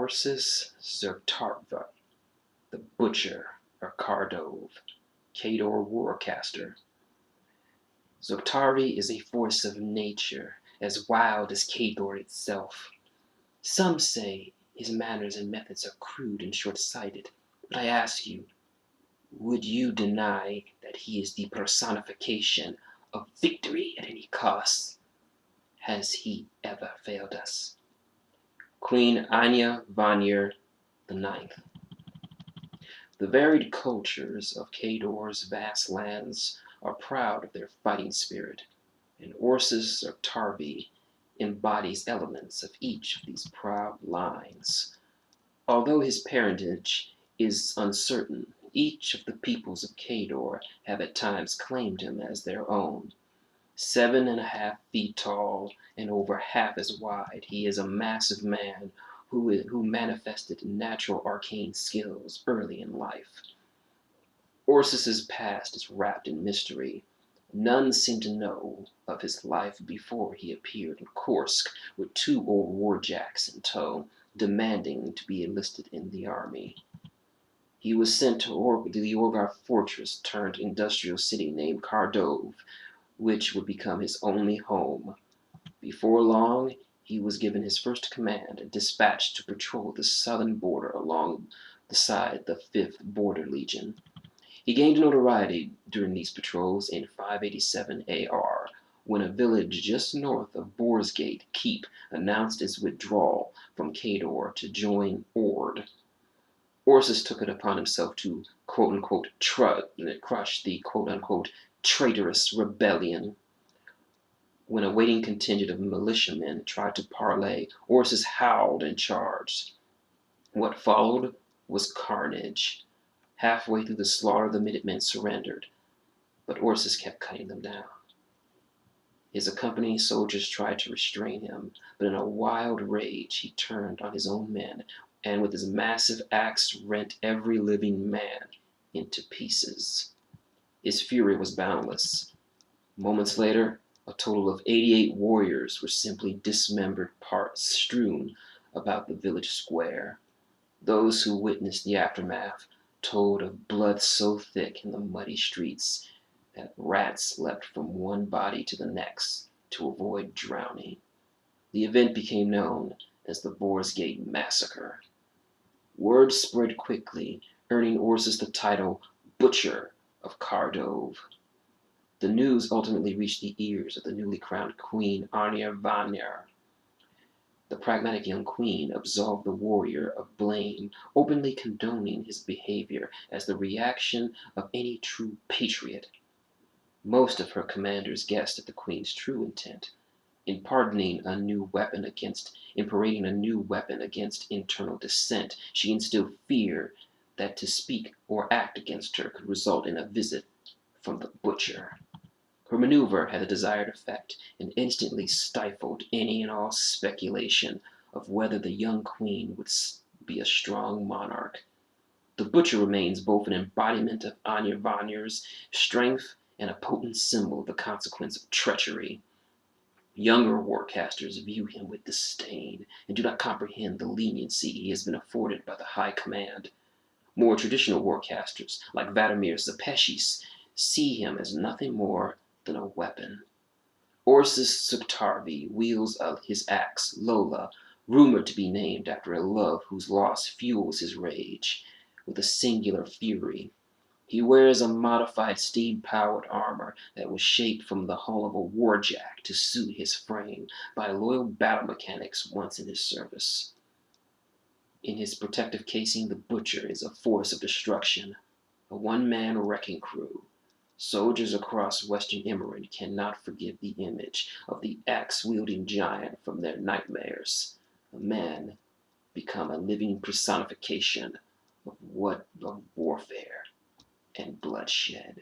Orsus Zoktavir, the Butcher, or Khardov, Khador warcaster. Zoktavir is a force of nature, as wild as Khador itself. Some say his manners and methods are crude and short-sighted, but I ask you, would you deny that he is the personification of victory at any cost? Has he ever failed us? Queen Anya Vanir IX. The varied cultures of Khador's vast lands are proud of their fighting spirit, and Orsus Zoktavir embodies elements of each of these proud lines. Although his parentage is uncertain, each of the peoples of Khador have at times claimed him as their own. 7.5 feet tall and over half as wide, he is a massive man who manifested natural arcane skills early in life. Orsus's past is wrapped in mystery. None seem to know of his life before he appeared in Kursk with 2 old warjacks in tow, demanding to be enlisted in the army. He was sent to the Orgar fortress turned industrial city named Khardov, which would become his only home. Before long, he was given his first command and dispatched to patrol the southern border alongside the 5th Border Legion. He gained notoriety during these patrols in 587 AR, when a village just north of Borsgate Keep announced its withdrawal from Khador to join Ord. Orsus took it upon himself to quote-unquote crush the quote-unquote traitorous rebellion. When a waiting contingent of militiamen tried to parley, Orsus howled and charged. What followed was carnage. Halfway through the slaughter, the Minutemen surrendered, but Orsus kept cutting them down. His accompanying soldiers tried to restrain him, but in a wild rage he turned on his own men and with his massive axe rent every living man into pieces. His fury was boundless. Moments later, a total of 88 warriors were simply dismembered parts strewn about the village square. Those who witnessed the aftermath told of blood so thick in the muddy streets that rats leapt from one body to the next to avoid drowning. The event became known as the Borsgate Massacre. Word spread quickly, earning Orsus the title Butcher of Khardov. The news ultimately reached the ears of the newly crowned Queen Anya Vanir. The pragmatic young queen absolved the warrior of blame, openly condoning his behavior as the reaction of any true patriot. Most of her commanders guessed at the queen's true intent. In parading a new weapon against internal dissent, she instilled fear that to speak or act against her could result in a visit from the Butcher. Her maneuver had the desired effect and instantly stifled any and all speculation of whether the young queen would be a strong monarch. The Butcher remains both an embodiment of Anya Vanir's strength and a potent symbol of the consequence of treachery. Younger warcasters view him with disdain and do not comprehend the leniency he has been afforded by the High Command. More traditional warcasters, like Vladimir Zapeshis, see him as nothing more than a weapon. Orsus Zoktavir wields his axe, Lola, rumored to be named after a love whose loss fuels his rage, with a singular fury. He wears a modified steam-powered armor that was shaped from the hull of a warjack to suit his frame by loyal battle mechanics once in his service. In his protective casing, the Butcher is a force of destruction, a one-man wrecking crew. Soldiers across Western Emerald cannot forget the image of the axe-wielding giant from their nightmares. A man become a living personification of warfare and bloodshed.